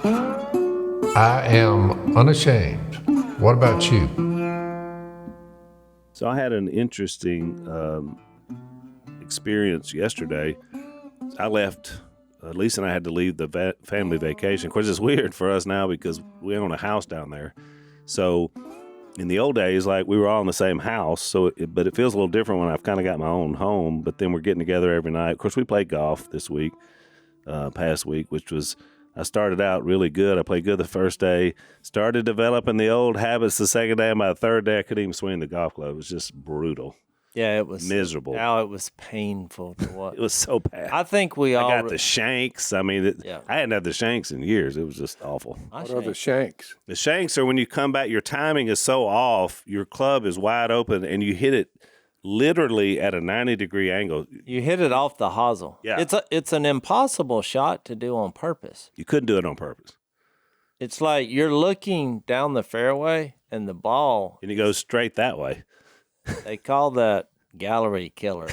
I am unashamed. What about you? So I had an interesting experience yesterday. I left, Lisa and I had to leave the family vacation. Of course, it's weird for us now because we own a house down there. So in the old days, like we were all in the same house, but it feels a little different when I've kind of got my own home, but then we're getting together every night. Of course, we played golf this week, past week, which was, I started out really good. I played good the first day, started developing the old habits the second day, and by the third day, I couldn't even swing the golf club. It was just brutal. Yeah, it was miserable. Now it was painful to watch. It was so bad. I think I got the shanks. I mean, I hadn't had the shanks in years. It was just awful. What are the shanks? The shanks are when you come back, your timing is so off, your club is wide open, and you hit it literally at a 90-degree angle. You hit it off the hosel. Yeah. It's an impossible shot to do on purpose. You couldn't do it on purpose. It's like you're looking down the fairway and the ball. And it goes straight that way. They call that gallery killer.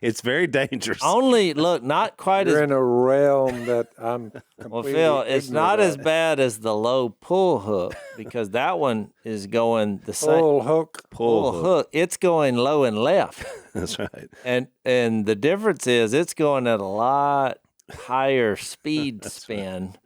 It's very dangerous. Only, look, not quite You're as... in a realm that I'm completely Well, Phil, it's not as ignorant bad as the low pull hook because that one is going the of. same. Pull hook. It's going low and left. That's right. And the difference is it's going at a lot higher speed spin,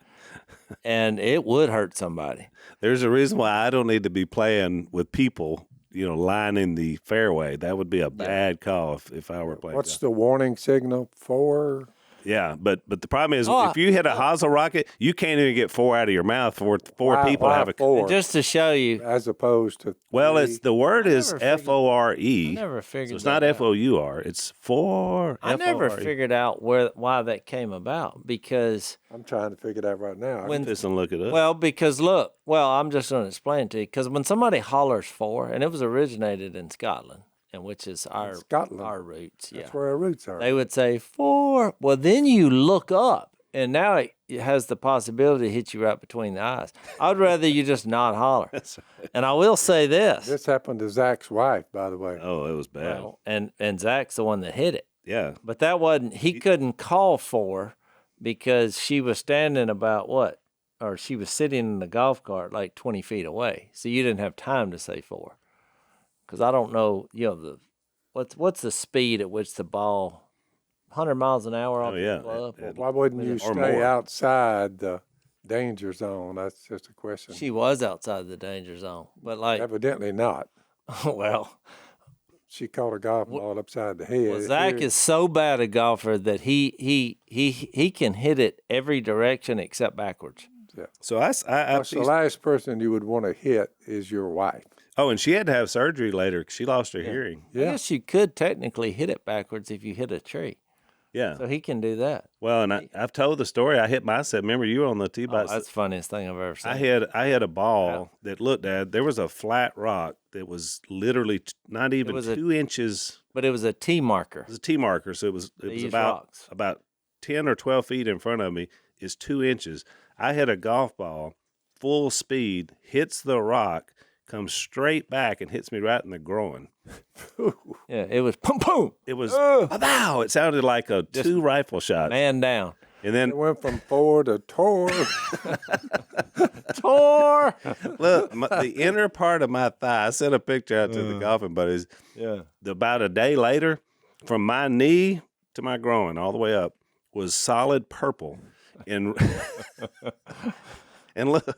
and it would hurt somebody. There's a reason why I don't need to be playing with people, lining the fairway. That would be a bad call if I were playing. What's the warning signal for? Yeah, but the problem is if you hit a hosel rocket, you can't even get four out of your mouth for four people to have a four? Just to show you. As opposed to Well, three? it's the word is FORE. I never figured So it's that not out. FOUR. It's for. I never FORE. figured out why that came about because I'm trying to figure that right now. when Just look it up. well because look I'm just going to explain to you because when somebody hollers for, and it was originated in Scotland, and which is our roots. That's where our roots are. They would say for. Well, then you look up, and now it has the possibility to hit you right between the eyes. I'd rather you just not holler. That's right. And I will say this. This happened to Zach's wife, by the way. Oh, it was bad. Well, and Zach's the one that hit it. Yeah. But that wasn't, he couldn't call for because she was standing about what? Or she was sitting in the golf cart like 20 feet away. So you didn't have time to say for. Because I don't know, what's the speed at which the ball, 100 miles an hour off the club? Why wouldn't you stay outside the danger zone? That's just a question. She was outside the danger zone. But Evidently not. well, She caught a golf ball upside the head. well, Zach is so bad a golfer that he can hit it every direction except backwards. Yeah. So the last person you would want to hit is your wife. Oh, and she had to have surgery later because she lost her hearing. I guess you could technically hit it backwards if you hit a tree. Yeah. So he can do that. Well, and I've told the story. I hit myself. Remember, you were on the tee box. That's the funniest thing I've ever seen. I had a ball that looked at. There was a flat rock that was literally not even 2 inches. But it was a tee marker. It was a tee marker, so it was about 10 or 12 feet in front of me is 2 inches. I hit a golf ball, full speed, hits the rock, comes straight back and hits me right in the groin. Yeah, it was pum pum. It was wow. It sounded like a two rifle shot. Man down. And then it went from four to tor. Tor. Look, the inner part of my thigh. I sent a picture out to the golfing buddies. Yeah. About a day later, from my knee to my groin, all the way up, was solid purple. And and look,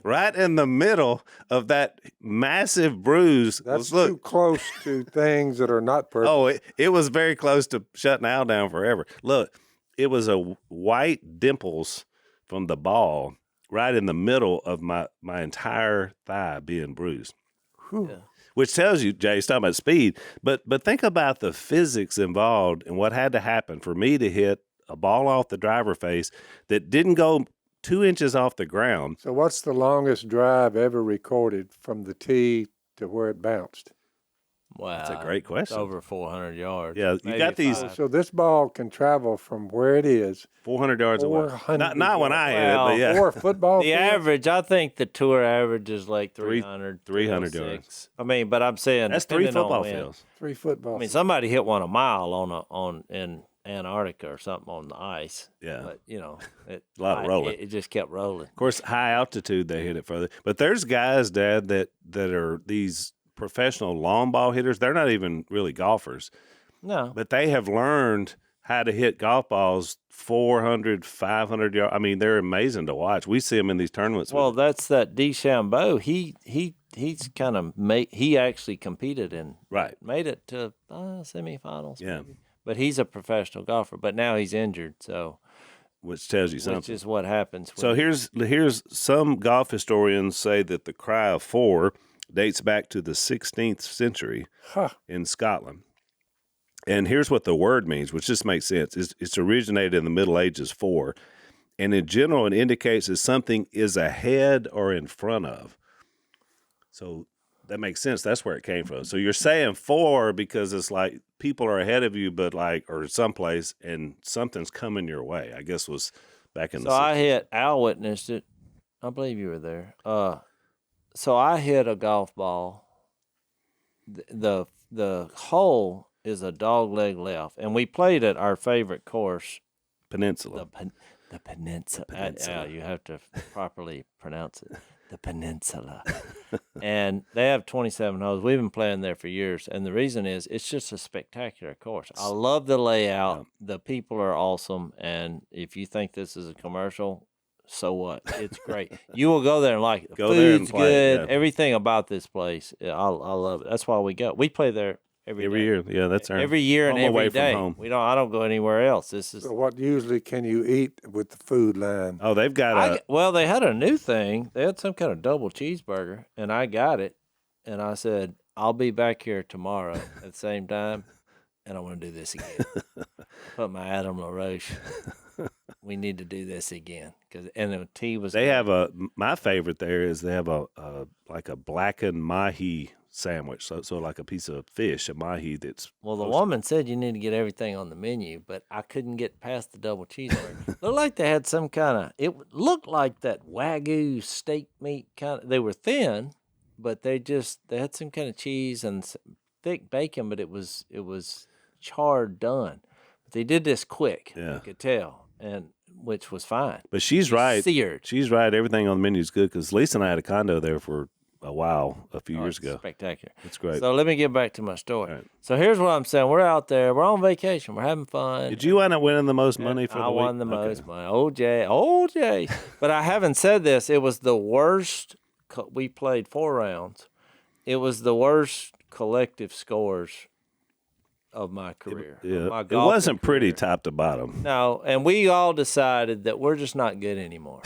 right in the middle of that massive bruise. That's too close to things that are not purple. Oh, it was very close to shutting Al down forever. Look, it was a white dimples from the ball right in the middle of my entire thigh being bruised. Yeah. Which tells you, Jay, it's talking about speed, but think about the physics involved and what had to happen for me to hit a ball off the driver face that didn't go 2 inches off the ground. So what's the longest drive ever recorded from the tee to where it bounced? Wow. That's a great question. It's over 400 yards. Yeah, you got these. So this ball can travel from where it is 400 yards away. 400 Not when I hit it, Well, but yeah. 4 football The fields? average, I think the tour average is like 300 300 306. yards. I mean, but I'm saying That's 3 depending on football wind. fields. 3 football I mean, fields. somebody hit one a mile in Antarctica or something on the ice. Yeah. But, it, A lot of rolling. It just kept rolling. Of course, high altitude, they hit it further. But there's guys, Dad, that are these professional long ball hitters. They're not even really golfers. No. But they have learned how to hit golf balls 400, 500 yards. I mean, they're amazing to watch. We see them in these tournaments. Well, that's that DeChambeau. He's kind of he actually competed and made it to semifinals. Yeah. Maybe. But he's a professional golfer. But now he's injured, so which tells you something. Which is what happens. So here's some golf historians say that the cry of four dates back to the 16th century in Scotland. And here's what the word means, which just makes sense. It's originated in the Middle Ages, four. And in general, it indicates that something is ahead or in front of. So that makes sense. That's where it came from. So you're saying four because it's like people are ahead of you, but or someplace, and something's coming your way, I guess was back in the 60s. Al witnessed it. I believe you were there. So I hit a golf ball. The hole is a dog leg left, and we played at our favorite course, Peninsula. The Peninsula. You have to properly pronounce it. The Peninsula. And they have 27 holes. We've been playing there for years, and the reason is it's just a spectacular course. I love the layout. Yeah. The people are awesome, and if you think this is a commercial, so what? It's great. You will go there and like it. The food's good. Yeah. Everything about this place, I love it. That's why we go. We play there every year. Yeah, that's our every year and every day. From home. I don't go anywhere else. This is. So what usually can you eat with the food line? Oh, they've got they had a new thing. They had some kind of double cheeseburger, and I got it, and I said I'll be back here tomorrow at the same time, and I want to do this again. Put my Adam LaRoche. We need to do this again and the tea was. They have my favorite there is they have a blackened mahi sandwich, so like a piece of fish, a mahi that's. Well, the woman said you need to get everything on the menu, but I couldn't get past the double cheeseburger. Looked like they had some kind of. It looked like that Wagyu steak meat kind of. They were thin, but they had some kind of cheese and thick bacon, but it was charred done. But they did this quick. Yeah, you could tell. And which was fine. But she's right. Seared. She's right. Everything on the menu is good because Lisa and I had a condo there for a while a few years ago. Spectacular. It's great. So let me get back to my story. Right. So here's what I'm saying. We're out there. We're on vacation. We're having fun. Did you end up winning the most money for the week? I won the most money. OJ. But I haven't said this. It was the worst. We played 4 rounds. It was the worst collective scores of my career. It wasn't pretty top to bottom. No, and we all decided that we're just not good anymore.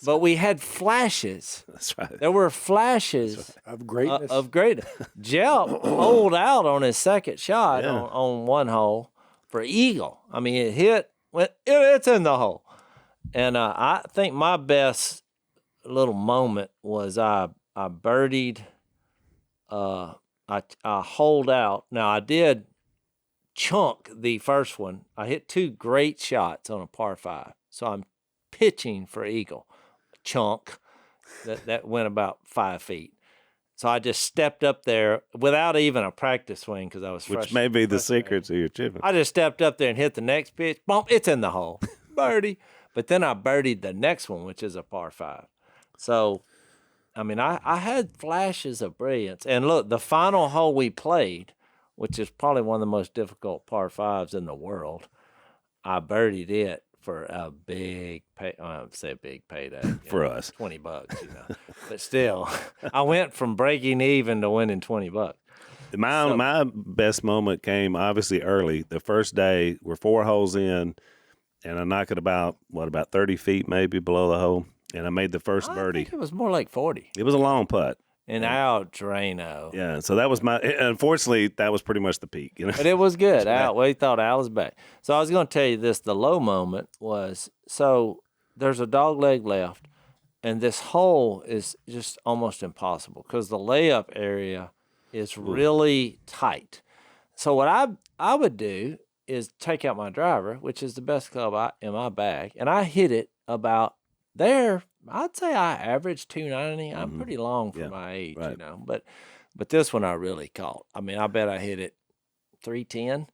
But we had flashes. That's right. There were flashes of greatness. Jelp holed out on his second shot on one hole for eagle. I mean, it hit. It's in the hole. And I think my best little moment was I birdied. I holed out. Now, I did chunk the first one. I hit 2 great shots on a par 5. So I'm pitching for eagle. Chunk. That went about 5 feet. So I just stepped up there without even a practice swing because I was frustrated. Which may be the secret to your chipping. I just stepped up there and hit the next pitch. Boom, it's in the hole. Birdie. But then I birdied the next one, which is a par 5. So... I mean, I had flashes of brilliance. And look, the final hole we played, which is probably one of the most difficult par 5s in the world, I birdied it for a big big payday. For us. $20, But still, I went from breaking even to winning $20. My best moment came obviously early. The first day, we're 4 holes in, and I knock it about 30 feet maybe below the hole. And I made the first birdie. I think it was more like 40. It was a long putt. And out Drano. Yeah, so that was unfortunately, that was pretty much the peak. But it was good. We thought Al was back. So I was going to tell you this. The low moment was, so there's a dog leg left, and this hole is just almost impossible because the layup area is really tight. So what I would do is take out my driver, which is the best club in my bag, and I hit it about there. I'd say I averaged 290. I'm pretty long for my age, right. But this one I really caught. I mean, I bet I hit it 310.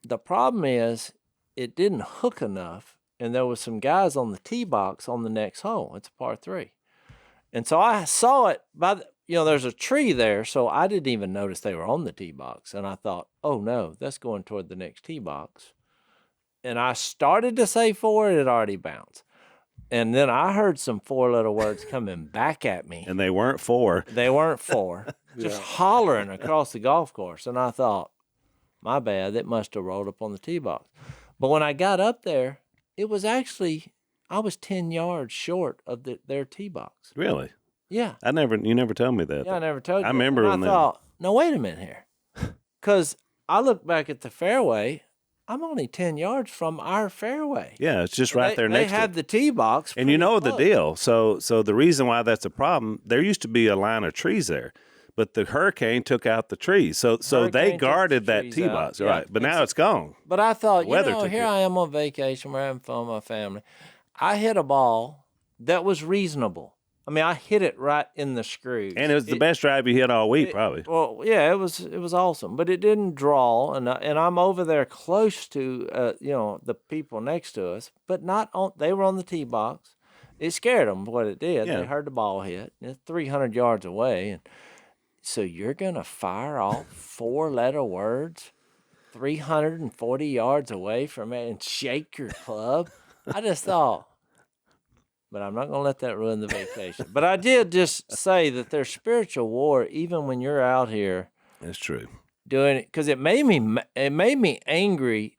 the problem is it didn't hook enough, and there was some guys on the tee box on the next hole. It's a par 3. And so I saw it there's a tree there, so I didn't even notice they were on the tee box. And I thought, oh no, that's going toward the next tee box. And I started to say 4, it had already bounced. And then I heard some 4-letter words coming back at me. And they weren't 4. They weren't 4. Just hollering across the golf course. And I thought, my bad, it must have rolled up on the tee box. But when I got up there, it was actually, I was 10 yards short of their tee box. Really? Yeah. You never told me that. Yeah, I never told you. I remember and I thought, no, wait a minute here. Because I looked back at the fairway, I'm only 10 yards from our fairway. Yeah, it's just right there next to it. They have the tee box. And you know the deal. So the reason why that's a problem, there used to be a line of trees there, but the hurricane took out the trees. So they guarded that tee box, right? But now it's gone. But I thought, here I am on vacation, we're having fun with my family. I hit a ball that was reasonable. I mean, I hit it right in the screws. And it was the best drive you hit all week, probably. Well, yeah, it was awesome, but it didn't draw, and I'm over there close to the people next to us, but not on. They were on the tee box. It scared them what it did. Yeah. They heard the ball hit. It's 300 yards away, and so you're gonna fire off 4-letter words 340 yards away from it and shake your club? I just thought. But I'm not going to let that ruin the vacation. But I did just say that there's spiritual war even when you're out here. That's true. Doing it because it made me angry.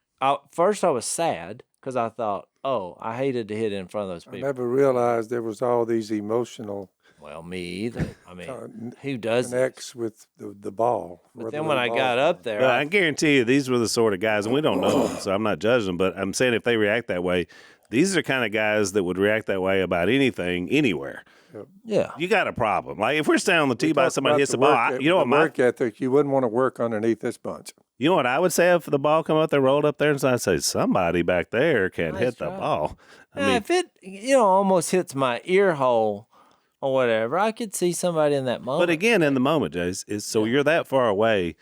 First, I was sad because I thought, oh, I hated to hit in front of those people. I never realized there was all these emotional. Well, me either. I mean, who does connects with the ball? But then when I got up there, well, I guarantee you these were the sort of guys, and we don't know them, so I'm not judging them. But I'm saying if they react that way. These are the kind of guys that would react that way about anything, anywhere. Yeah. You got a problem. Like, if we're standing on the tee box, somebody hits the ball, work ethic, you wouldn't want to work underneath this bunch. You know what I would say if the ball come up there, rolled up there, and so I'd say, somebody back there can hit the ball. I mean, if it, almost hits my ear hole or whatever, I could see somebody in that moment. But again, in the moment, Jase, you're that far away,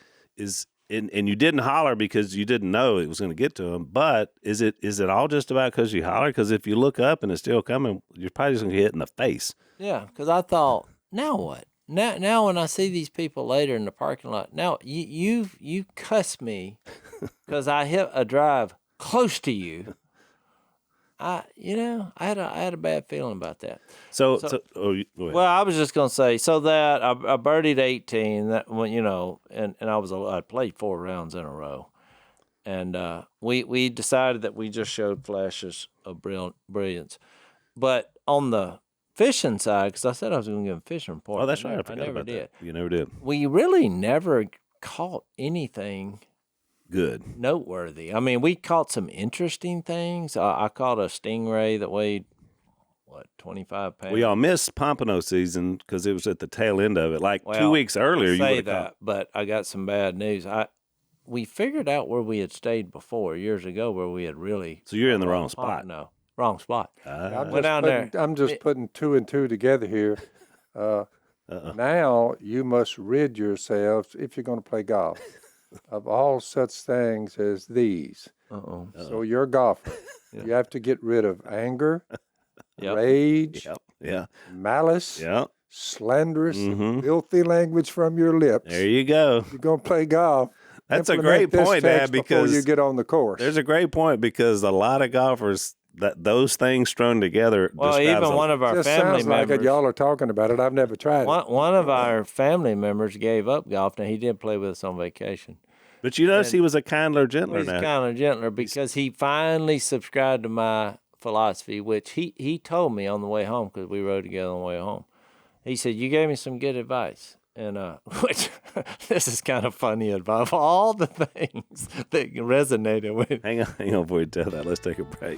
and you didn't holler because you didn't know it was going to get to him. But is it all just about because you holler? Because if you look up and it's still coming, you're probably just going to get hit in the face. Yeah, because I thought, now what? Now when I see these people later in the parking lot, now you cuss me because I hit a drive close to you. I had a bad feeling about that. So go ahead. Well, I was just gonna say that I birdied 18. That when and I played 4 rounds in a row, and we decided that we just showed flashes of brilliance, but on the fishing side, because I said I was going to give a fishing report. Oh, that's right. I never about did. That. You never did. We really never caught anything good, noteworthy. I mean, we caught some interesting things. I caught a stingray that weighed 25 pounds. We all missed pompano season because it was at the tail end of it. 2 weeks earlier, you would have caught. But I got some bad news. We figured out where we had stayed before years ago, where we had really. So you're in the wrong spot. No, wrong spot. I'm just putting 2 and 2 together here. Now you must rid yourselves, if you're going to play golf, of all such things as these. So you're a golfer. Yep. You have to get rid of anger, rage, malice, slanderous, filthy language from your lips. There you go. You're going to play golf. That's a great point, Dad, because before you get on the course. There's a great point because a lot of golfers, that those things strung together. Well, even one of our family members. Like y'all are talking about it. I've never tried it. One of our family members gave up golf. Now, he did play with us on vacation. But you notice he was a kindler, gentler now. He's kinder, gentler because he finally subscribed to my philosophy, which he told me on the way home because we rode together on the way home. He said, you gave me some good advice. And which this is kind of funny advice. Of all the things that resonated with. Hang on before you tell that. Let's take a break.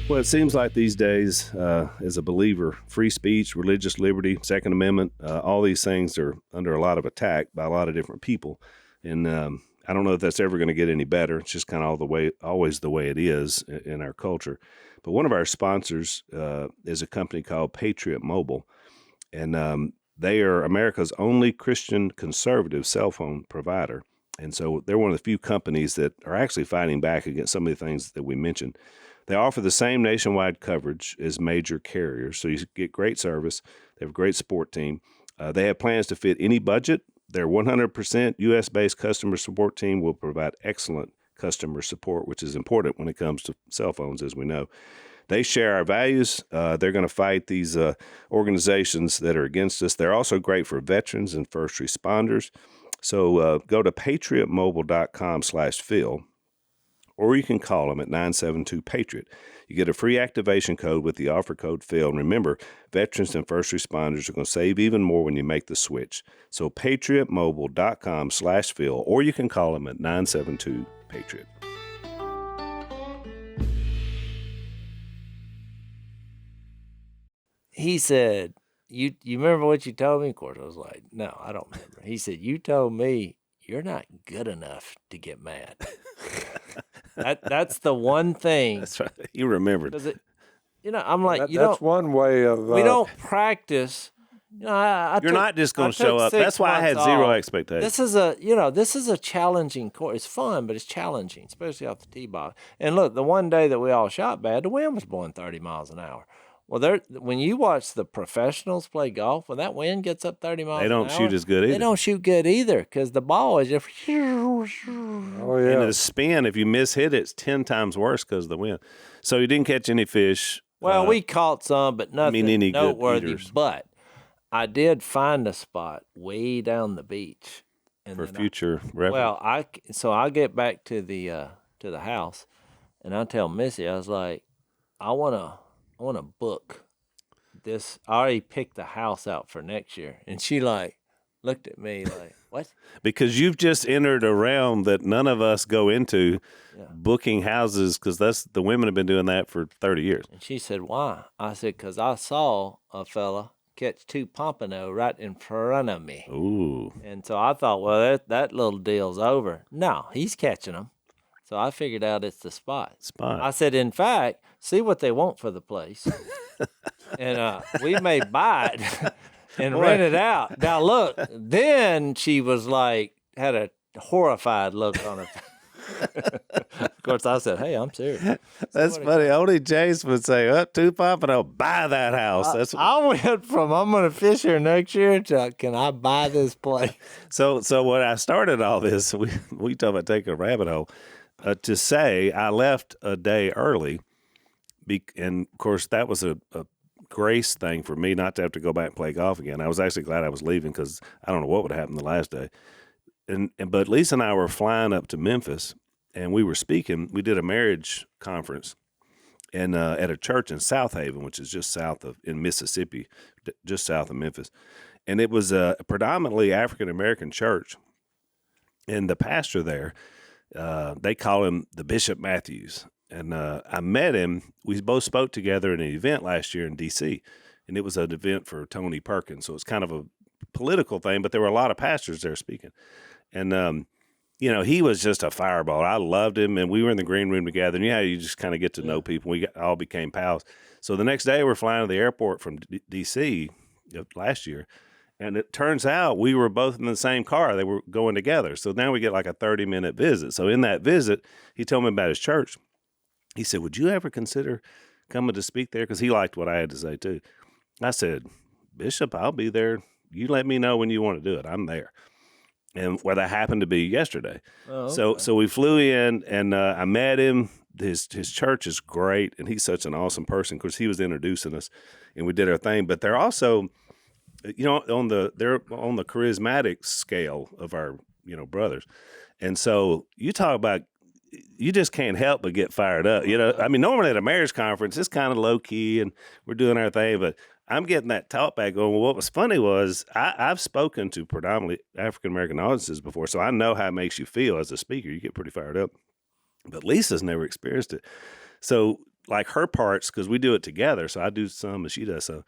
Well, it seems like these days, as a believer, free speech, religious liberty, Second Amendment, all these things are under a lot of attack by a lot of different people. And I don't know if that's ever going to get any better. It's just kind of always the way it is in our culture. But one of our sponsors is a company called Patriot Mobile. And they are America's only Christian conservative cell phone provider. And so they're one of the few companies that are actually fighting back against some of the things that we mentioned. They offer the same nationwide coverage as major carriers, so you get great service. They have a great support team. They have plans to fit any budget. Their 100% U.S.-based customer support team will provide excellent customer support, which is important when it comes to cell phones, as we know. They share our values. They're going to fight these organizations that are against us. They're also great for veterans and first responders. So go to patriotmobile.com/Phil, or you can call them at 972-PATRIOT. You get a free activation code with the offer code Phil. And remember, veterans and first responders are going to save even more when you make the switch. So patriotmobile.com/Phil, or you can call them at 972-PATRIOT. He said, you remember what you told me? Of course, I was like, no, I don't remember. He said, you told me you're not good enough to get mad. That's the one thing. That's right. You remembered. I'm like, that's one way of. We don't practice. You're not just going to show up. That's why I had zero expectations. This is a challenging course. It's fun, but it's challenging, especially off the tee box. And look, the one day that we all shot bad, the wind was blowing 30 miles an hour. Well, when you watch the professionals play golf, when that wind gets up 30 miles an hour, they don't shoot as good either. They don't shoot good either because the ball is just. Oh, yeah. And the spin, if you miss hit, it's 10 times worse because of the wind. So you didn't catch any fish. Well, we caught some, but nothing any noteworthy. good eaters. But I did find a spot way down the beach. And for future reference. Well, I get back to the house, and I tell Missy, I was like, I want to book this. I already picked the house out for next year. And she looked at me like, what? Because you've just entered a realm that none of us go into, booking houses, because the women have been doing that for 30 years. And she said, why? I said, because I saw a fella catch 2 pompano right in front of me. Ooh. And so I thought, well, that little deal's over. No, he's catching them. So I figured out it's the spot. I said, in fact, see what they want for the place. And we may buy it and rent it out. Now, look, then she was like, had a horrified look on her face. Of course, I said, hey, I'm serious. That's funny. Only Jace would say, 2 pompano, buy that house. I went from, I'm going to fish here next year to, can I buy this place? So when I started all this, we talk about taking a rabbit hole. To say I left a day early, and of course that was a grace thing for me not to have to go back and play golf again. I was actually glad I was leaving because I don't know what would have happened the last day. But Lisa and I were flying up to Memphis, and we were speaking. We did a marriage conference, and at a church in South Haven, which is just in Mississippi, just south of Memphis, and it was a predominantly African American church, and the pastor there. They call him the Bishop Matthews. And I met him. We both spoke together at an event last year in D.C., and it was an event for Tony Perkins. So it's kind of a political thing, but there were a lot of pastors there speaking. And, he was just a fireball. I loved him, and we were in the green room together. And you just kind of get to know people. We all became pals. So the next day we're flying to the airport from D.C. Last year. And it turns out we were both in the same car. They were going together. So now we get like a 30-minute visit. So in that visit, he told me about his church. He said, would you ever consider coming to speak there? Because he liked what I had to say, too. I said, Bishop, I'll be there. You let me know when you want to do it. I'm there. And that happened to be yesterday. Oh, okay. So we flew in, and I met him. His church is great, and he's such an awesome person. Of course, he was introducing us, and we did our thing. But they're also... they're on the charismatic scale of our, brothers. And so you talk about, you just can't help but get fired up. Normally at a marriage conference, it's kind of low key and we're doing our thing, but I'm getting that talk back going. Well, what was funny was I've spoken to predominantly African-American audiences before, so I know how it makes you feel as a speaker. You get pretty fired up, but Lisa's never experienced it. So like her parts, because we do it together, so I do some and she does some.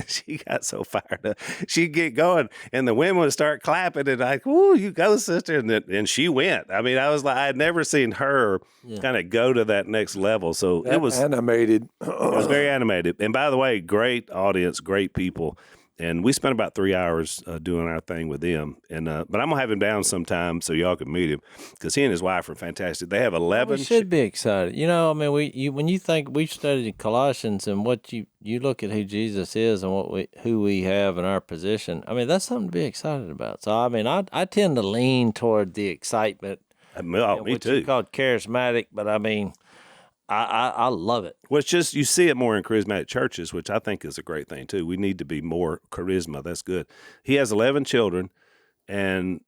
She got so fired up. She'd get going, and the women would start clapping, and like, "Ooh, you go, sister!" And she went. I mean, I was like, I had never seen her kind of go to that next level. So it was animated. It was very animated. And by the way, great audience, great people. And we spent about 3 hours doing our thing with them. And but I'm gonna have him down sometime so y'all can meet him, because he and his wife are fantastic. They have 11. We should be excited. You know, I mean, when you think we've studied Colossians and what you look at who Jesus is and who we have in our position. I mean, that's something to be excited about. So I mean, I tend to lean toward the excitement. Me what too. You called charismatic, but I mean, I love it. Well, it's just you see it more in charismatic churches, which I think is a great thing too. We need to be more charisma. That's good. He has 11 children, and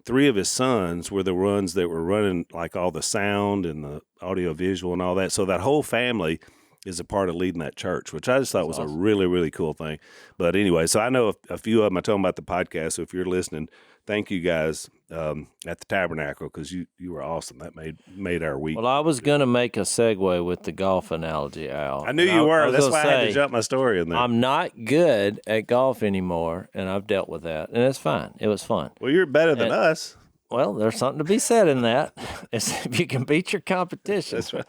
3 of his sons were the ones that were running like all the sound and the audio visual and all that. So that whole family is a part of leading that church, which I just thought was awesome. A really, really cool thing. But anyway, so I know a few of them. I told them about the podcast. So if you're listening, thank you guys at the Tabernacle, because you were awesome. That made our week. Well, I was going to make a segue with the golf analogy, Al. I knew you were. That's why I had to jump my story in there. I'm not good at golf anymore, and I've dealt with that, and it's fine. It was fun. Well, you're better than us. Well, there's something to be said in that. It's if you can beat your competition. That's right.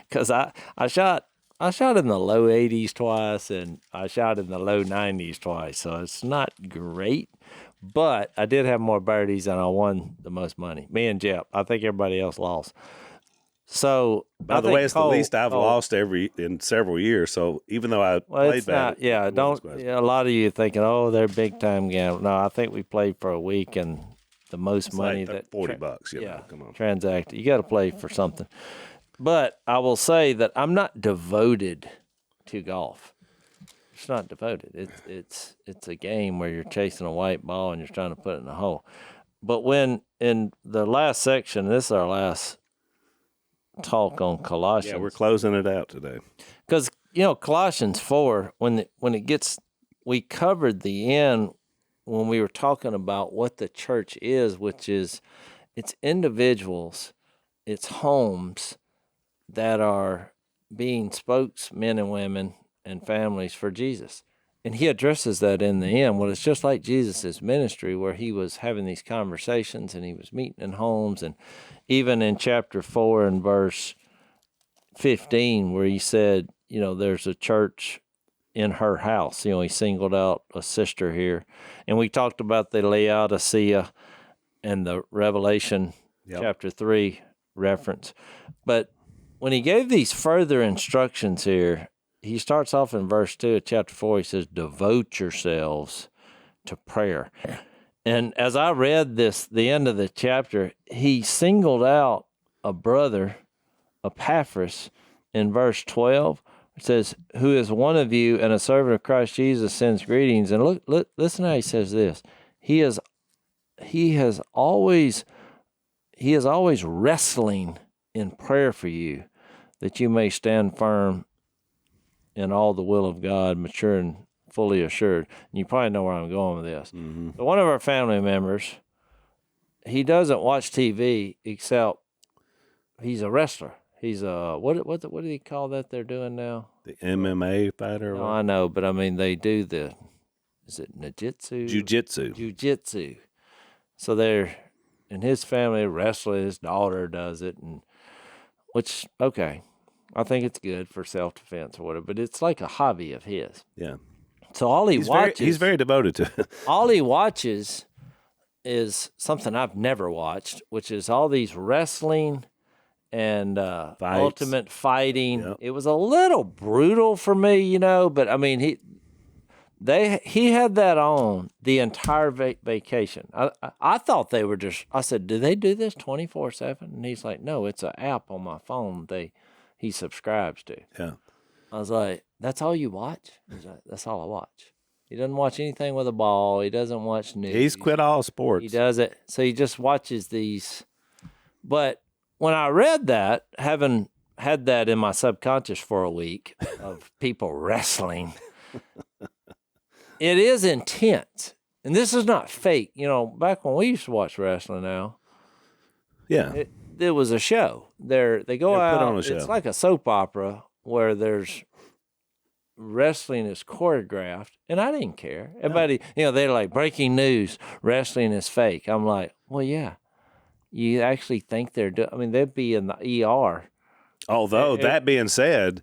Because I shot in the low 80s twice, and I shot in the low 90s twice, so it's not great. But I did have more birdies, and I won the most money. Me and Jeff. I think everybody else lost. So, by the way, it's the least I've lost in several years. So even though I played bad, a lot of you are thinking, oh, they're big time gamblers. No, I think we played for a week, and the most it's money like $40. You know, come on, transacted. You got to play for something. But I will say that I'm not devoted to golf. It's not devoted. It's a game where you're chasing a white ball and you're trying to put it in the hole. But when in the last section, this is our last talk on Colossians. Yeah, we're closing it out today. Because Colossians 4, we covered the end when we were talking about what the church is, which is it's individuals, it's homes that are being spokesmen and women and families for Jesus. And he addresses that in the end. Well, it's just like Jesus' ministry, where he was having these conversations and he was meeting in homes. And even in chapter 4 and verse 15, where he said, there's a church in her house. He singled out a sister here. And we talked about the Laodicea and the Revelation chapter 3 reference. But when he gave these further instructions here, he starts off in verse 2 of chapter 4. He says, devote yourselves to prayer. And as I read the end of the chapter, he singled out a brother, Epaphras, in verse 12. It says, who is one of you and a servant of Christ Jesus, sends greetings. And look, listen how he says this. He is always wrestling in prayer for you, that you may stand firm in all the will of God, mature and fully assured. And you probably know where I'm going with this. Mm-hmm. But one of our family members, he doesn't watch TV except he's a wrestler. He's a what do you call that they're doing now? The MMA fighter? No, I know, but I mean they do is it ninjutsu? Jiu-jitsu. So they're in his family wrestling. His daughter does it, which okay. I think it's good for self-defense or whatever, but it's like a hobby of his. Yeah. So all he watches... he's very devoted to it. All he watches is something I've never watched, which is all these wrestling and ultimate fighting. Yep. It was a little brutal for me, but I mean, he had that on the entire vacation. I thought they were just... I said, do they do this 24/7? And he's like, no, it's an app on my phone he subscribes to. Yeah. I was like, that's all you watch? He's like, that's all I watch. He doesn't watch anything with a ball. He doesn't watch news. He's quit all sports. He does it. So he just watches these. But when I read that, having had that in my subconscious for a week of people wrestling, it is intense. And this is not fake. Back when we used to watch wrestling now. Yeah. There was a show. They go out. Put on a show. It's like a soap opera where there's wrestling is choreographed, and I didn't care. Everybody, they're like breaking news. Wrestling is fake. I'm like, well, yeah. You actually think they're doing? I mean, they'd be in the ER. Although that being said,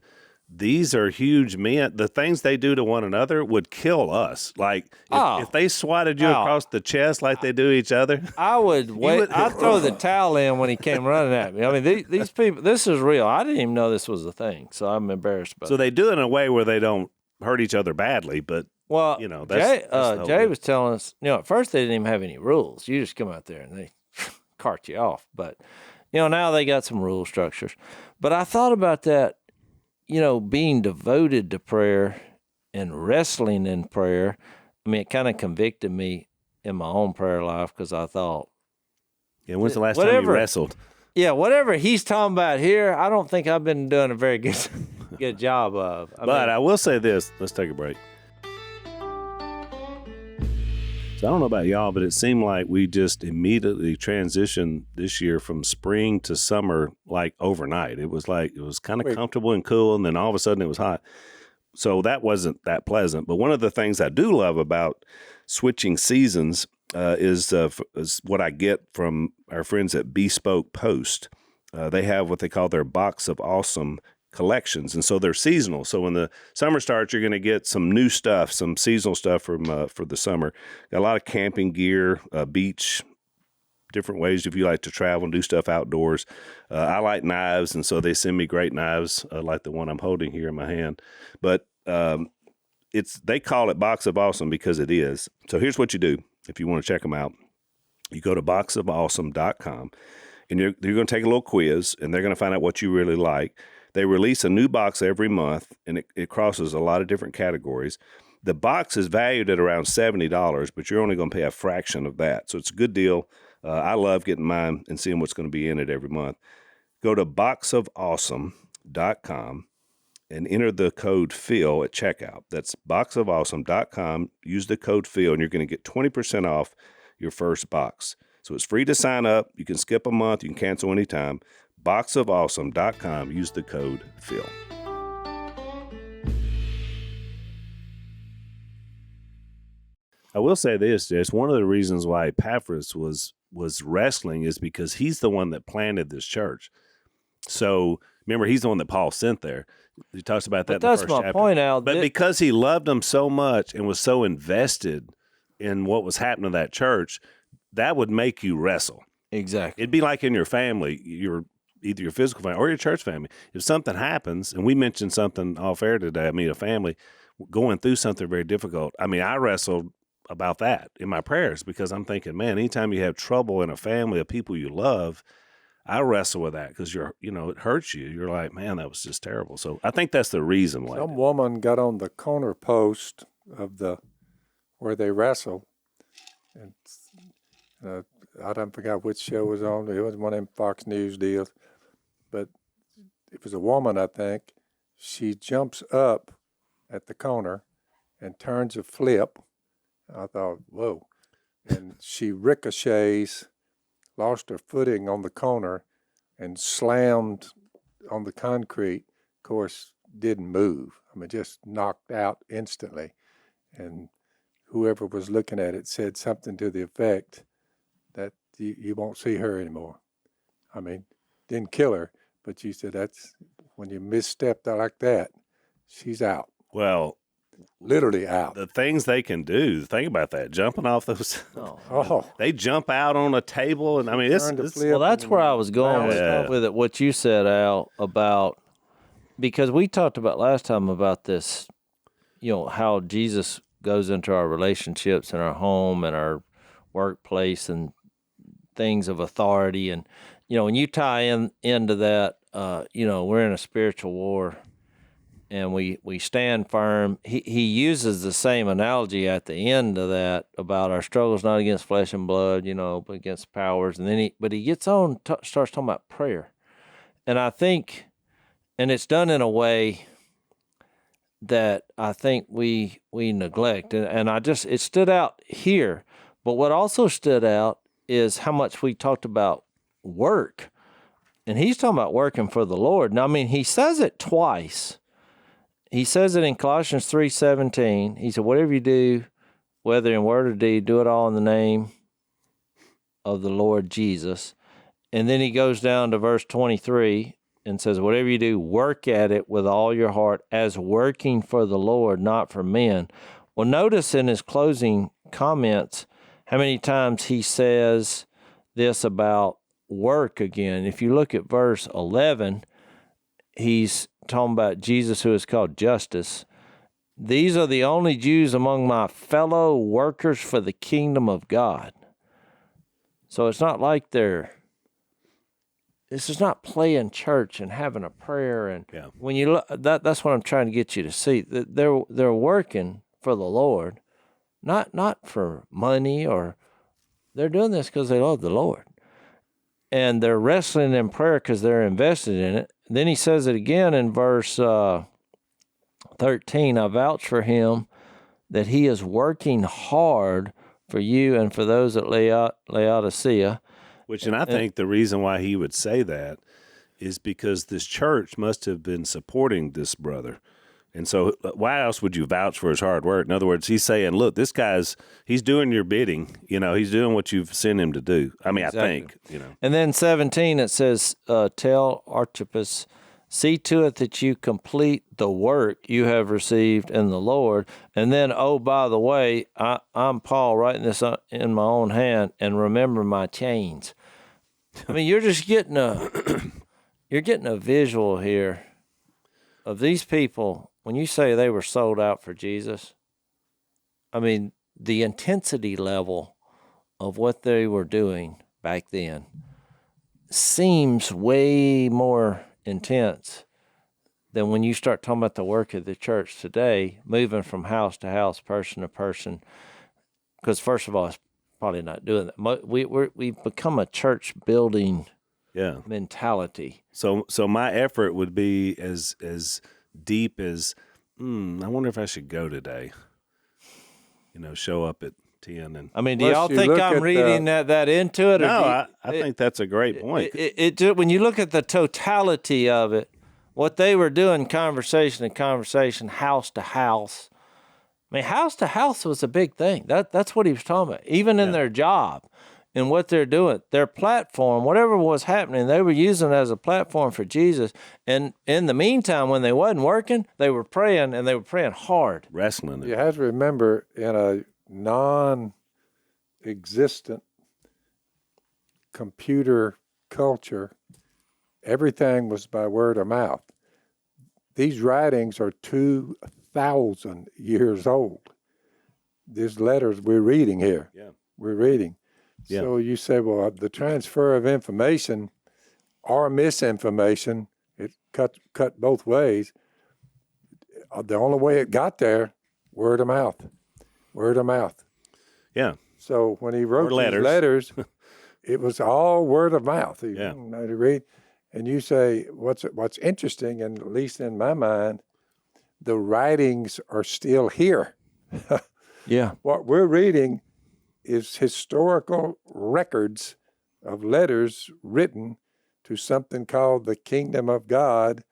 these are huge men. The things they do to one another would kill us. Like if they swatted you across the chest like they do each other, I would wait. I'd throw the towel in when he came running at me. I mean, these people. This is real. I didn't even know this was a thing, so I'm embarrassed about it. So they do it in a way where they don't hurt each other badly, but well, that's Jay was telling us. At first they didn't even have any rules. You just come out there and they cart you off. But now they got some rule structures. But I thought about that. Being devoted to prayer and wrestling in prayer, I mean, it kind of convicted me in my own prayer life because I thought. Yeah, when's the last time you wrestled? Yeah, whatever he's talking about here, I don't think I've been doing a very good job of. I will say this. Let's take a break. So I don't know about y'all, but it seemed like we just immediately transitioned this year from spring to summer like overnight. It was kind of comfortable and cool, and then all of a sudden it was hot. So that wasn't that pleasant. But one of the things I do love about switching seasons is what I get from our friends at Bespoke Post. They have what they call their Box of Awesome collections, and so they're seasonal. So when the summer starts, you're going to get some new stuff, some seasonal stuff for the summer. Got a lot of camping gear, beach, different ways if you like to travel and do stuff outdoors. I like knives, and so they send me great knives like the one I'm holding here in my hand. But they call it Box of Awesome because it is. So here's what you do if you want to check them out. You go to boxofawesome.com, and you're going to take a little quiz, and they're going to find out what you really like. They release a new box every month, and it crosses a lot of different categories. The box is valued at around $70, but you're only going to pay a fraction of that. So it's a good deal. I love getting mine and seeing what's going to be in it every month. Go to boxofawesome.com and enter the code Phil at checkout. That's boxofawesome.com. Use the code Phil, and you're going to get 20% off your first box. So it's free to sign up. You can skip a month. You can cancel anytime. boxofawesome.com. Use the code Phil. I will say this, Jess. One of the reasons why Epaphras was wrestling is because he's the one that planted this church. So remember, he's the one that Paul sent there. He talks about that in the first chapter. That's my point, Al. But because he loved them so much and was so invested in what was happening to that church, that would make you wrestle. Exactly. It'd be like in your family, either your physical family or your church family. If something happens, and we mentioned something off air today, a family going through something very difficult. I wrestled about that in my prayers because I'm thinking, man, anytime you have trouble in a family of people you love, I wrestle with that because it hurts you. You're like, man, that was just terrible. So I think that's the reason why. Some woman got on the corner post of where they wrestle, and I don't forget which show was on. It was one of them Fox News deals, but it was a woman, I think. She jumps up at the corner and turns a flip. I thought, whoa. And she ricochets, lost her footing on the corner, and slammed on the concrete. Of course, didn't move. Just knocked out instantly. And whoever was looking at it said something to the effect that you won't see her anymore. Didn't kill her, but she said that's when you misstep like that, she's out. Well, literally out. The things they can do, think about that, jumping off those. They jump out on a table, and that's where I was going with it. What you said, Al, about because we talked about last time about this, how Jesus goes into our relationships in our home and our workplace and things of authority, and when you tie into that, we're in a spiritual war. And we stand firm. He uses the same analogy at the end of that about our struggles not against flesh and blood, but against powers. And then he gets on, starts talking about prayer. And I think, and it's done in a way that I think we neglect. And it stood out here. But what also stood out is how much we talked about work. And he's talking about working for the Lord. Now, he says it twice. He says it in Colossians 3:17. He said, whatever you do, whether in word or deed, do it all in the name of the Lord Jesus. And then he goes down to verse 23, and says, whatever you do, work at it with all your heart as working for the Lord, not for men. Well, notice in his closing comments how many times he says this about work again. If you look at verse 11, he's talking about Jesus who is called Justice. These are the only Jews among my fellow workers for the kingdom of God. So it's not like this is not playing church and having a prayer. And when you look, that's what I'm trying to get you to see. That they're working for the Lord, not for money, or they're doing this because they love the Lord. And they're wrestling in prayer because they're invested in it. Then he says it again in verse 13, I vouch for him that he is working hard for you and for those at Laodicea. And I think the reason why he would say that is because this church must have been supporting this brother. And so why else would you vouch for his hard work? In other words, he's saying, look, this he's doing your bidding. He's doing what you've sent him to do. I mean, exactly. I think, And then 17, it says, tell Archippus, see to it that you complete the work you have received in the Lord. And then, oh, by the way, I'm Paul writing this in my own hand, and remember my chains. I mean, you're just getting a visual here of these people. When you say they were sold out for Jesus, I mean, the intensity level of what they were doing back then seems way more intense than when you start talking about the work of the church today, moving from house to house, person to person. Because first of all, it's probably not doing that. We've become a church building mentality. So my effort would be as deep as, I wonder if I should go today. Show up at 10. And I mean, do y'all think I'm reading that into it? No, I think that's a great point. When you look at the totality of it, what they were doing, conversation to conversation, house to house. I mean, house to house was a big thing. That's what he was talking about. Even in their job and what they're doing, their platform, whatever was happening, they were using it as a platform for Jesus. And in the meantime, when they wasn't working, they were praying, and they were praying hard. Wrestling. You have to remember, in a non-existent computer culture, everything was by word of mouth. These writings are 2,000 years old. These letters we're reading here. Yeah. We're reading. Yeah. So you say, well, the transfer of information or misinformation, it cut both ways. The only way it got there, word of mouth. Word of mouth. Yeah. So when he wrote these letters, it was all word of mouth. You know, to read. And you say, what's interesting, and at least in my mind, the writings are still here. Yeah. What we're reading is historical records of letters written to something called the kingdom of God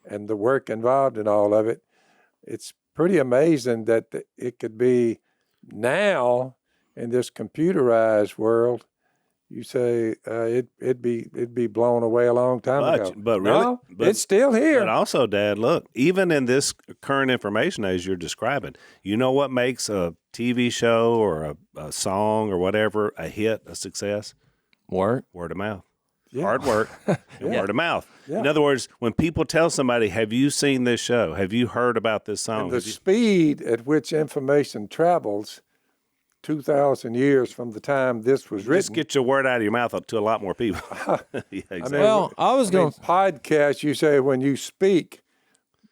and the work involved in all of it. It's pretty amazing that it could be now in this computerized world. You say it'd be blown away a long time ago. But really, no, it's still here. But also, Dad, look, even in this current information as you're describing, you know what makes a TV show or a song or whatever a hit, a success? Word of mouth. Yeah. Hard work and word of mouth. Yeah. In other words, when people tell somebody, have you seen this show? Have you heard about this song? And the speed at which information travels 2,000 years from the time this was written. Just get your word out of your mouth to a lot more people. Yeah, exactly. Podcast, you say when you speak,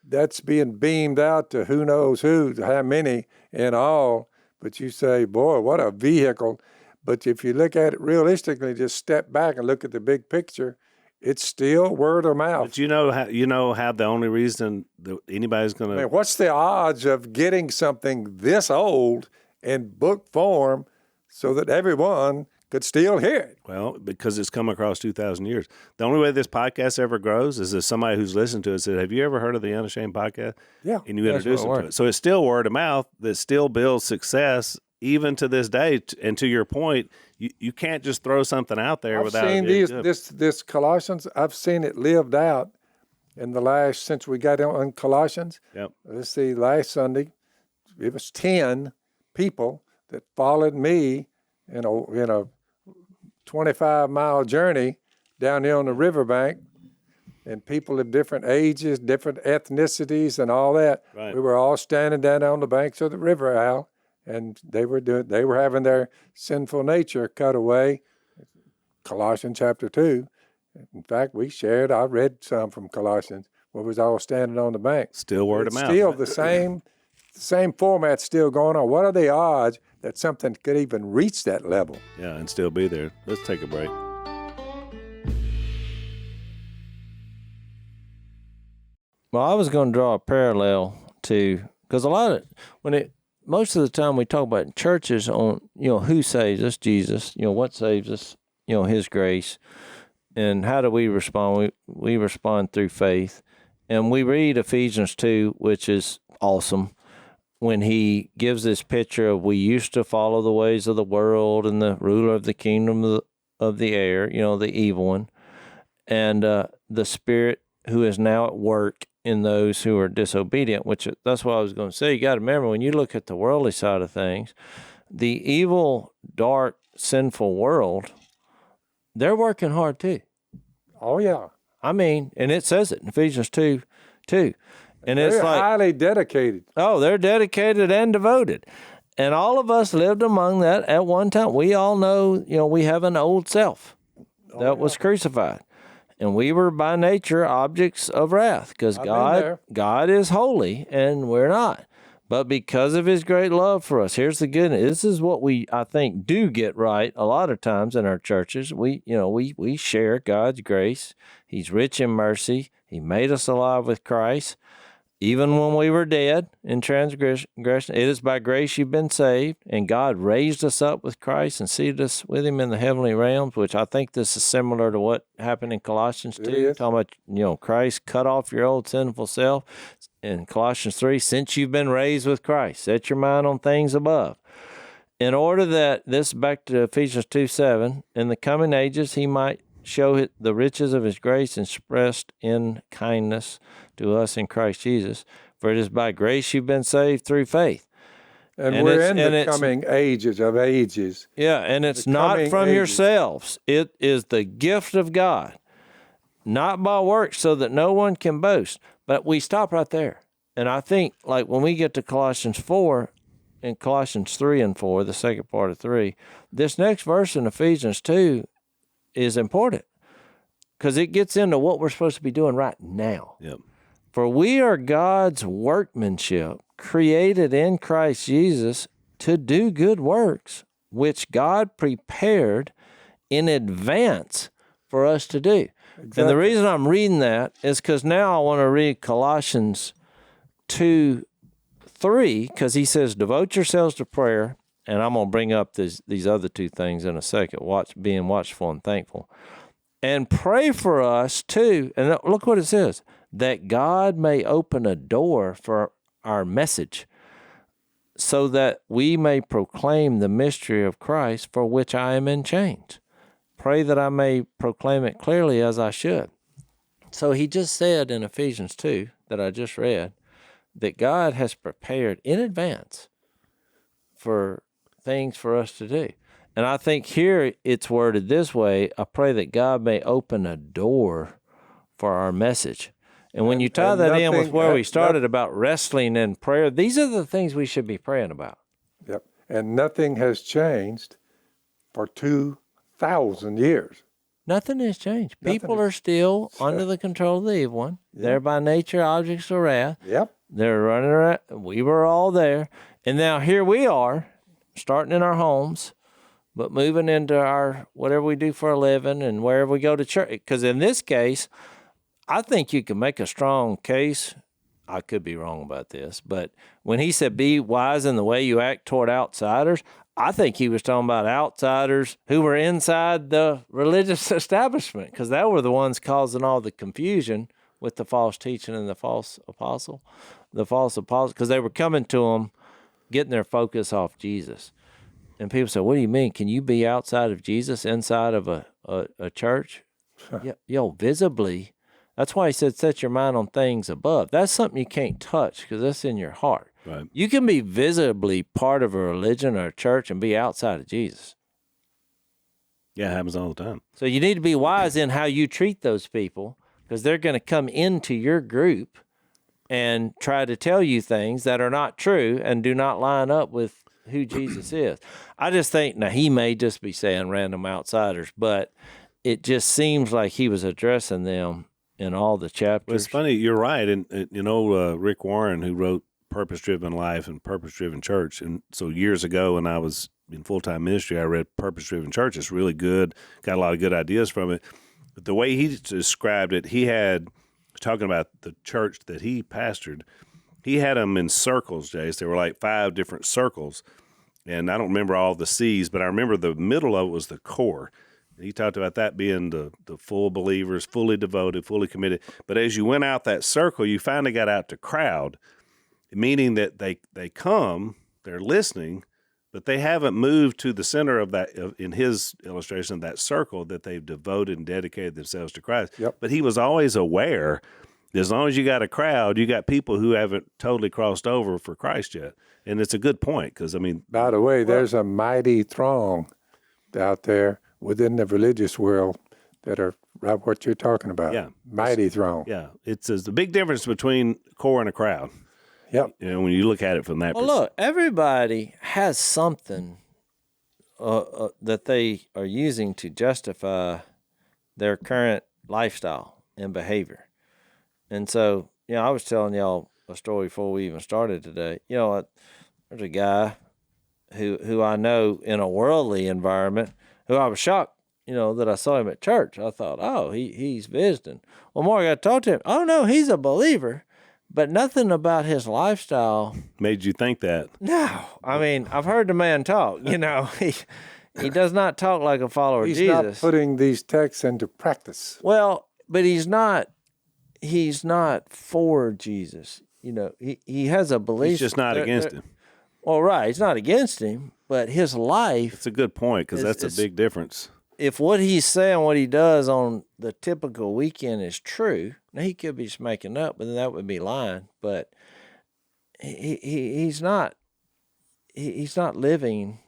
that's being beamed out to who knows who, how many in all. But you say, boy, what a vehicle. But if you look at it realistically, just step back and look at the big picture, it's still word of mouth. But you know how the only reason that anybody's going to... what's the odds of getting something this old in book form so that everyone could still hear it? Well, because it's come across 2,000 years. The only way this podcast ever grows is if somebody who's listened to it said, have you ever heard of the Unashamed podcast? Yeah. And you introduce them to it. So it's still word of mouth that still builds success even to this day. And to your point, you can't just throw something out there without it being good. This Colossians, I've seen it lived out in the last, since we got on Colossians, Yep. let's see, last Sunday, it was 10 people that followed me in a 25-mile journey down there on the riverbank, and people of different ages, different ethnicities, and all that. Right. We were all standing down on the banks of the river, Al, and they were having their sinful nature cut away. Colossians chapter 2. In fact, I read some from Colossians where we was all standing on the bank. Still word of mouth. Still the same format still going on. What are the odds that something could even reach that level? Yeah, and still be there. Let's take a break. Well, I was going to draw a parallel to, because most of the time we talk about in churches on, who saves us, Jesus, what saves us, his grace, and how do we respond? We respond through faith, and we read Ephesians 2, which is awesome, when he gives this picture of we used to follow the ways of the world and the ruler of the kingdom of the air, the evil one, and the spirit who is now at work in those who are disobedient, which that's what I was going to say. You got to remember, when you look at the worldly side of things, the evil, dark, sinful world, they're working hard too. Oh, yeah. I mean, and it says it in Ephesians 2. And They're it's like, highly dedicated. oh, they're dedicated and devoted. And all of us lived among that at one time. We all know, we have an old self that was crucified. And we were by nature objects of wrath because God is holy and we're not. But because of his great love for us, here's the good news. This is what I think, do get right a lot of times in our churches. We share God's grace. He's rich in mercy. He made us alive with Christ. Even when we were dead in transgression, it is by grace you've been saved, and God raised us up with Christ and seated us with him in the heavenly realms, which I think this is similar to what happened in Colossians 2, talking about, Christ cut off your old sinful self. In Colossians 3, since you've been raised with Christ, set your mind on things above. In order that, this back to Ephesians 2:7, in the coming ages he might show the riches of his grace expressed in kindness to us in Christ Jesus. For it is by grace you've been saved through faith. And we're in the coming ages of ages. Yeah, and it's not from yourselves. It is the gift of God, not by works, so that no one can boast. But we stop right there. And I think, like, when we get to Colossians 4, and Colossians 3 and 4, the second part of 3, this next verse in Ephesians 2 is important because it gets into what we're supposed to be doing right now. Yep. For we are God's workmanship, created in Christ Jesus to do good works, which God prepared in advance for us to do. Exactly. And the reason I'm reading that is because now I want to read Colossians 2:3, because he says, devote yourselves to prayer. And I'm going to bring up these other two things in a second, being watchful and thankful. And pray for us, too. And look what it says, that God may open a door for our message so that we may proclaim the mystery of Christ for which I am in chains. Pray that I may proclaim it clearly as I should. So he just said in Ephesians 2 that I just read that God has prepared in advance for things for us to do. And I think here it's worded this way, I pray that God may open a door for our message. And when you tie that in with where we started about wrestling and prayer, these are the things we should be praying about. Yep. And nothing has changed for 2,000 years. Nothing has changed. People are still under the control of the evil one. Yep. They're by nature objects of wrath. Yep. They're running around. We were all there. And now here we are, starting in our homes, but moving into our whatever we do for a living and wherever we go to church. Because in this case, I think you can make a strong case. I could be wrong about this, but when he said be wise in the way you act toward outsiders, I think he was talking about outsiders who were inside the religious establishment, because they were the ones causing all the confusion with the false teaching and the false apostles, because they were coming to them, getting their focus off Jesus. And people say, what do you mean? Can you be outside of Jesus inside of a church? Visibly, That's why he said, set your mind on things above. That's something you can't touch because that's in your heart. Right. You can be visibly part of a religion or a church and be outside of Jesus. Yeah, it happens all the time. So you need to be wise in how you treat those people because they're going to come into your group and try to tell you things that are not true and do not line up with who Jesus is. I just think, now he may just be saying random outsiders, but it just seems like he was addressing them in all the chapters. Well, it's funny, you're right. And Rick Warren, who wrote Purpose Driven Life and Purpose Driven Church. And so years ago when I was in full-time ministry, I read Purpose Driven Church. It's really good, got a lot of good ideas from it. But the way he described it, talking about the church that he pastored, he had them in circles, Jase. There were like 5 different circles. And I don't remember all the C's, but I remember the middle of it was the core. He talked about that being the full believers, fully devoted, fully committed. But as you went out that circle, you finally got out to crowd, meaning that they come, they're listening, but they haven't moved to the center of that, in his illustration, that circle that they've devoted and dedicated themselves to Christ. Yep. But he was always aware that as long as you got a crowd, you got people who haven't totally crossed over for Christ yet. And it's a good point because, I mean. By the way, there's a mighty throng out there within the religious world that are right what you're talking about. Yeah. Mighty throng. Yeah. It's the big difference between core and a crowd. Yep. When you look at it from that perspective. Well, look, everybody has something that they are using to justify their current lifestyle and behavior. And so, I was telling y'all a story before we even started today. There's a guy who I know in a worldly environment who I was shocked, that I saw him at church. I thought, oh, he's visiting. Well, more I got to talk to him. Oh, no, he's a believer. But nothing about his lifestyle made you think that. No. I mean, I've heard the man talk. He does not talk like a follower of Jesus. He's not putting these texts into practice. Well, but he's not for Jesus. He has a belief. He's just not against him. Well, right. He's not against him, but his life. It's a good point because that's a big difference. If what he's saying, what he does on the typical weekend is true, now he could be just making up, but then that would be lying. But he's not living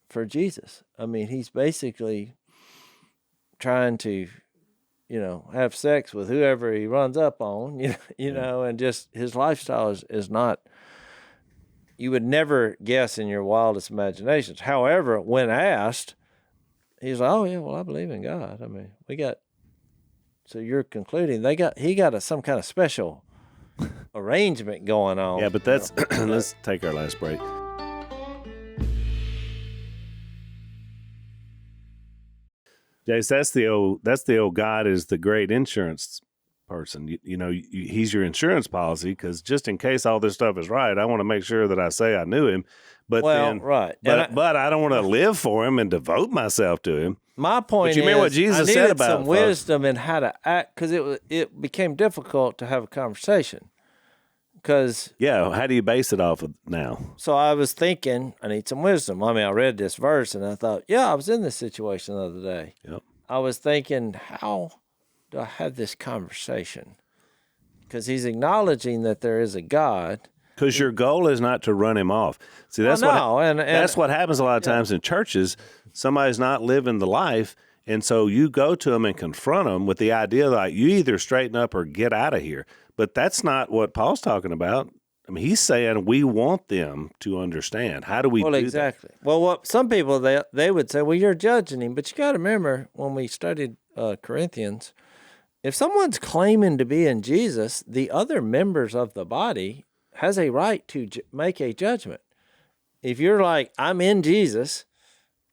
for Jesus. I mean, he's basically trying to, have sex with whoever he runs up on, and just his lifestyle is not. You would never guess in your wildest imaginations. However, when asked, he's like, oh, yeah, well, I believe in God. I mean, so you're concluding he got some kind of special arrangement going on. Yeah, but that's, let's take our last break. Jase, that's the old God is the great insurance person. He's your insurance policy because just in case all this stuff is right, I want to make sure that I say I knew him. But right. But I don't want to live for him and devote myself to him. My point is, what Jesus said about some wisdom in how to act because it became difficult to have a conversation. Because how do you base it off of now? So I was thinking, I need some wisdom. I mean, I read this verse and I thought, I was in this situation the other day. Yep. I was thinking, how do I have this conversation? Because he's acknowledging that there is a God. Because your goal is not to run him off. See, that's that's what happens a lot of times in churches. Somebody's not living the life, and so you go to them and confront them with the idea that you either straighten up or get out of here. But that's not what Paul's talking about. I mean, he's saying we want them to understand. How do we do exactly. that? Well, some people, they would say, well, you're judging him. But you got to remember, when we studied Corinthians, if someone's claiming to be in Jesus, the other members of the body has a right to make a judgment. If you're like, I'm in Jesus,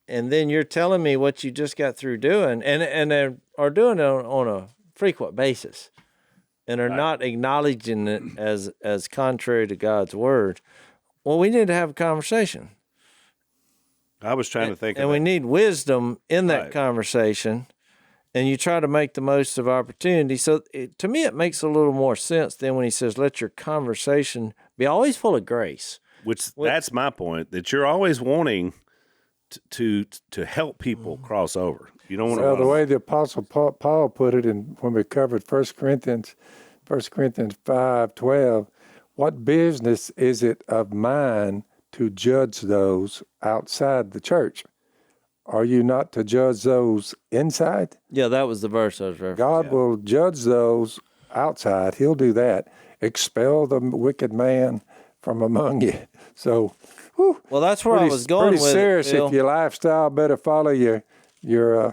and then you're telling me what you just got through doing, and they are doing it on a frequent basis, and are not acknowledging it as contrary to God's word, well, we need to have a conversation. I was trying to think of and we need wisdom in that conversation, and you try to make the most of opportunity. So to me, it makes a little more sense than when he says, let your conversation be always full of grace. That's my point, that you're always wanting to help people cross over. You don't want Well, to. the way the Apostle Paul put it, in when we covered 1 Corinthians 5:12, what business is it of mine to judge those outside the church? Are you not to judge those inside? Yeah, that was the verse I was referring to. God will judge those outside. He'll do that. Expel the wicked man from among you. So, Well, that's where I was going pretty with serious. it, Phil. If your lifestyle better follow the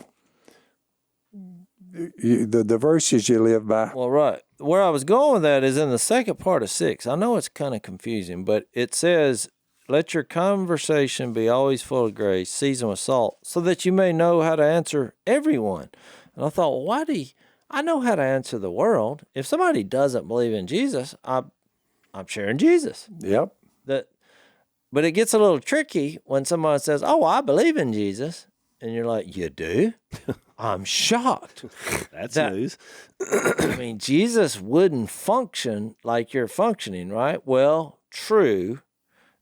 verses you live by. Well, right. Where I was going with that is in the second part of 6. I know it's kind of confusing, but it says, let your conversation be always full of grace, seasoned with salt, so that you may know how to answer everyone. And I thought, well, I know how to answer the world. If somebody doesn't believe in Jesus, I'm sharing Jesus. Yep. But it gets a little tricky when someone says, oh, I believe in Jesus. And you're like, you do? I'm shocked. That's news. I mean, Jesus wouldn't function like you're functioning, right? Well, true.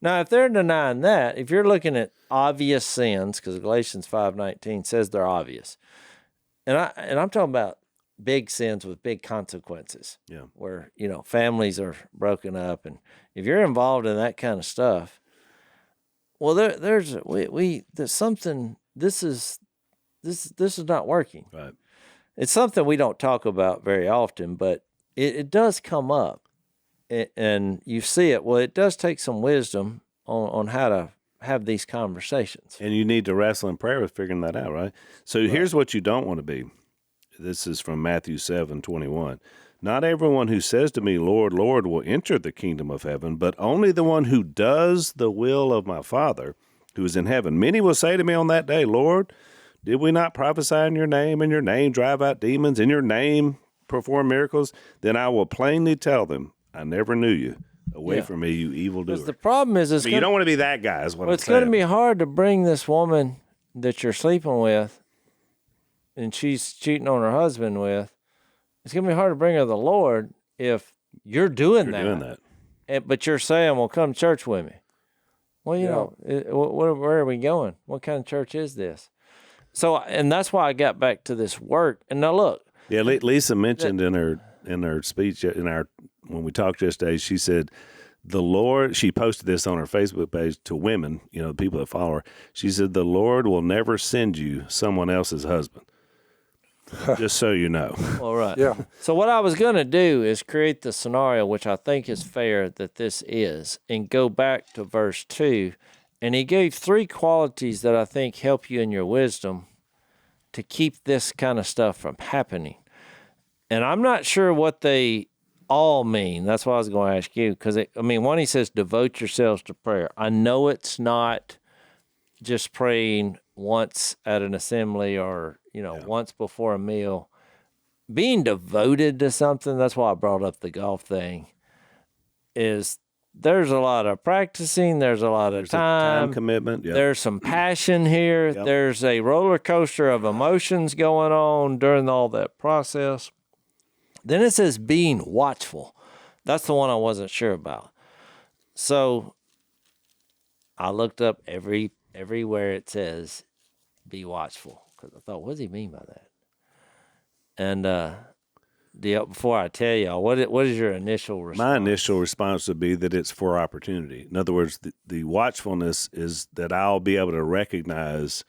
Now, if they're denying that, if you're looking at obvious sins, because Galatians 5:19 says they're obvious, and I'm talking about big sins with big consequences, where families are broken up, and if you're involved in that kind of stuff, well, there's something. This is not working. Right. It's something we don't talk about very often, but it does come up. And you see it. Well, it does take some wisdom on how to have these conversations. And you need to wrestle in prayer with figuring that out, right? So here's what you don't want to be. This is from Matthew 7:21. Not everyone who says to me, Lord, Lord, will enter the kingdom of heaven, but only the one who does the will of my Father who is in heaven. Many will say to me on that day, Lord, did we not prophesy in your name drive out demons, in your name perform miracles? Then I will plainly tell them, I never knew you. Away from me, you evildoer. Because the problem is, you don't want to be that guy, is what I'm saying. It's going to be hard to bring this woman that you're sleeping with and she's cheating on her husband with. It's going to be hard to bring her the Lord if you're doing that. But you're saying, well, come to church with me. Well, where are we going? What kind of church is this? So, and that's why I got back to this work. And now look. Yeah, Lisa mentioned in her speech when we talked yesterday, she said, the Lord, she posted this on her Facebook page to women, the people that follow her. She said, the Lord will never send you someone else's husband. Just so you know. All right. Yeah. So what I was going to do is create the scenario, which I think is fair that this is, and go back to verse 2. And he gave 3 qualities that I think help you in your wisdom to keep this kind of stuff from happening. And I'm not sure what they all mean. That's why I was going to ask you. Because, one, he says, devote yourselves to prayer. I know it's not just praying once at an assembly or, once before a meal. Being devoted to something, that's why I brought up the golf thing, is there's a lot of practicing. There's a lot of time commitment. Yep. There's some passion here. Yep. There's a roller coaster of emotions going on during all that process. Then it says being watchful. That's the one I wasn't sure about. So I looked up everywhere it says be watchful, because I thought, what does he mean by that? And before I tell y'all, what is your initial response? My initial response would be that it's for opportunity. In other words, the watchfulness is that I'll be able to recognize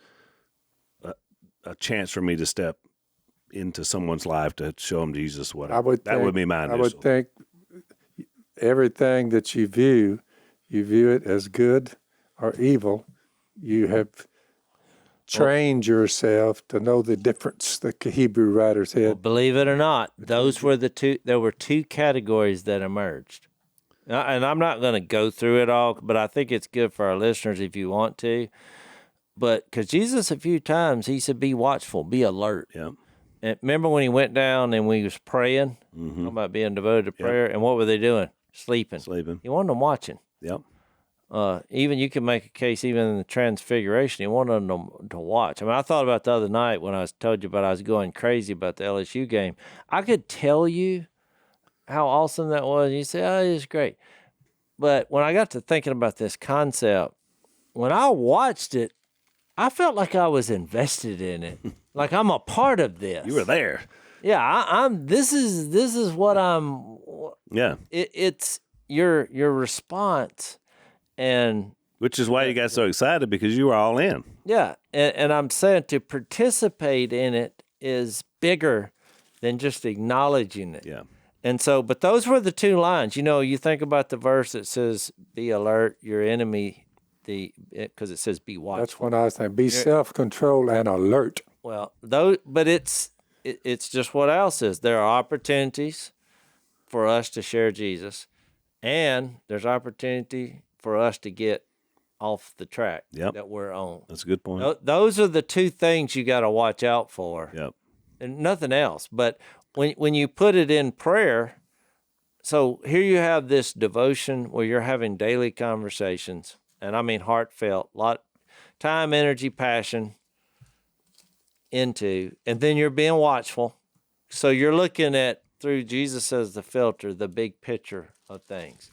a chance for me to step into someone's life to show them Jesus. That would be my initial. I would think everything that you view it as good or evil. You have trained yourself to know the difference, the Hebrew writers had. Well, believe it or not, those were there were 2 categories that emerged. And I'm not going to go through it all, but I think it's good for our listeners if you want to. But because Jesus, a few times, he said, be watchful, be alert. Yeah. And remember when he went down and we was praying, talking about being devoted to prayer, and what were they doing? Sleeping. He wanted them watching. Yep. Even you can make a case, even in the Transfiguration, he wanted them to watch. I thought about the other night when I told you about I was going crazy about the LSU game. I could tell you how awesome that was. You say, oh, it's great. But when I got to thinking about this concept, when I watched it, I felt like I was invested in it, like I'm a part of this. You were there. Yeah, I'm. This is what I'm. Yeah. It's your response, and which is why you got so excited, because you were all in. Yeah, and I'm saying to participate in it is bigger than just acknowledging it. Yeah. And so, but those were the two lines. You know, you think about the verse that says, "Be alert, your enemy," because it says, "Be watchful." That's what I was saying. Be self-controlled and alert. Well, but it's just what Al says. There are opportunities for us to share Jesus, and there's opportunity for us to get off the track that we're on. That's a good point. Those are the two things you got to watch out for. Yep. And nothing else. But when you put it in prayer, so here you have this devotion where you're having daily conversations, and I mean heartfelt, lot time, energy, passion into, and then you're being watchful. So you're looking at, through Jesus as the filter, the big picture of things.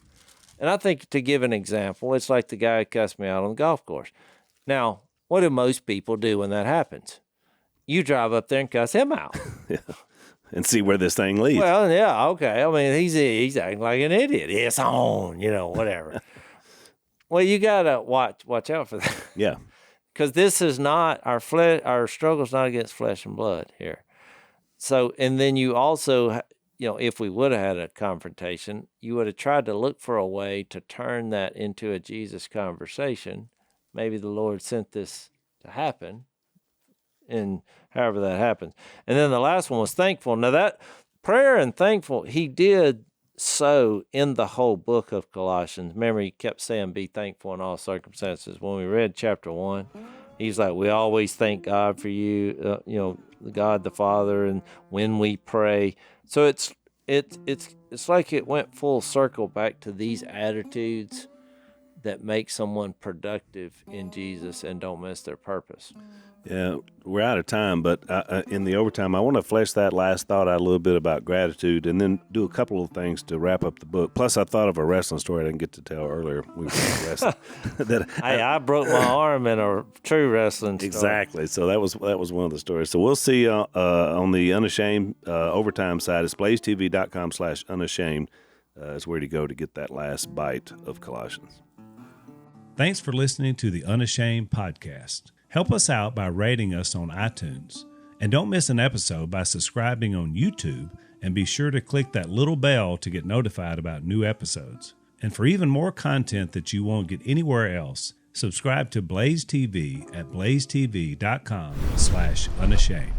And I think, to give an example, it's like the guy who cussed me out on the golf course. Now, what do most people do when that happens? You drive up there and cuss him out. Yeah. And see where this thing leads. Well, yeah, okay. I mean, he's acting like an idiot. It's on, whatever. Well, you got to watch out for that. Yeah. Because this is not, our struggle's not against flesh and blood here. So, and then you also, if we would have had a confrontation, you would have tried to look for a way to turn that into a Jesus conversation. Maybe the Lord sent this to happen, and however that happens. And then the last one was thankful. Now that prayer and thankful, he did so in the whole book of Colossians. Remember, he kept saying, be thankful in all circumstances. When we read chapter 1, he's like, we always thank God for you, God the Father, and when we pray. So it's like it went full circle back to these attitudes that make someone productive in Jesus and don't miss their purpose. Yeah, we're out of time, but in the overtime, I want to flesh that last thought out a little bit about gratitude, and then do a couple of things to wrap up the book. Plus, I thought of a wrestling story I didn't get to tell earlier. We were wrestling. I broke my arm in a true wrestling story. Exactly. So that was one of the stories. So we'll see on the Unashamed overtime side. It's blazetv.com/unashamed is where to go to get that last bite of Colossians. Thanks for listening to the Unashamed podcast. Help us out by rating us on iTunes. And don't miss an episode by subscribing on YouTube, and be sure to click that little bell to get notified about new episodes. And for even more content that you won't get anywhere else, subscribe to Blaze TV at blazetv.com/unashamed.